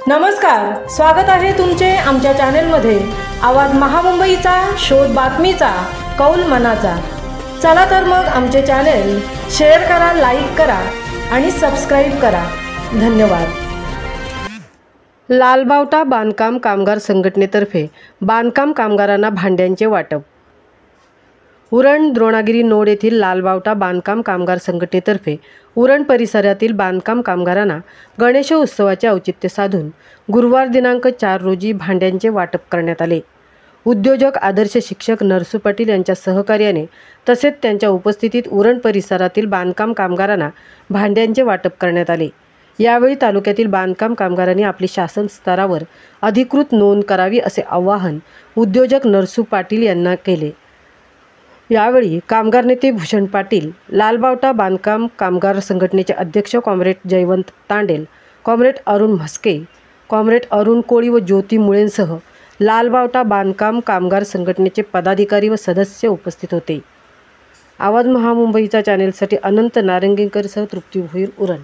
नमस्कार, स्वागत आहे तुमचे आमच्या चॅनेलमध्ये। आवाज महामुंबईचा, शोध बातमीचा, कौल मनाचा। चला तर मग आमचे चॅनेल शेअर करा, लाईक करा आणि सबस्क्राइब करा। धन्यवाद। लालबावटा बांधकाम कामगार संघटनेतर्फे बांधकाम कामगारांना भांड्यांचे वाटप। उरण द्रोणागिरी नोड येथील लालबावटा बांधकाम कामगार संघटनेतर्फे उरण परिसरातील बांधकाम कामगारांना गणेशोत्सवाचे औचित्य साधून गुरुवार दिनांक 4 रोजी भांड्यांचे वाटप करण्यात आले। उद्योजक आदर्श शिक्षक नरसू पाटील यांच्या सहकार्याने तसेच त्यांच्या उपस्थितीत उरण परिसरातील बांधकाम कामगारांना भांड्यांचे वाटप करण्यात आले। यावेळी तालुक्यातील बांधकाम कामगारांनी आपली शासन स्तरावर अधिकृत नोंद करावी असे आवाहन उद्योजक नरसू पाटील यांना केले। यावेळी कामगार नेते भूषण पाटील, लालबावटा बांधकाम कामगार संघटनेचे अध्यक्ष comrade Jaywant Tandel, comrade Arun Mhaske, comrade Arun Koli व ज्योती मुळेंसह लालबावटा बांधकाम कामगार संघटनेचे पदाधिकारी व सदस्य उपस्थित होते। आवाज महामुंबईचा चॅनेलसाठी अनंत नारंगीकरसह तृप्ती भोईर, उरण।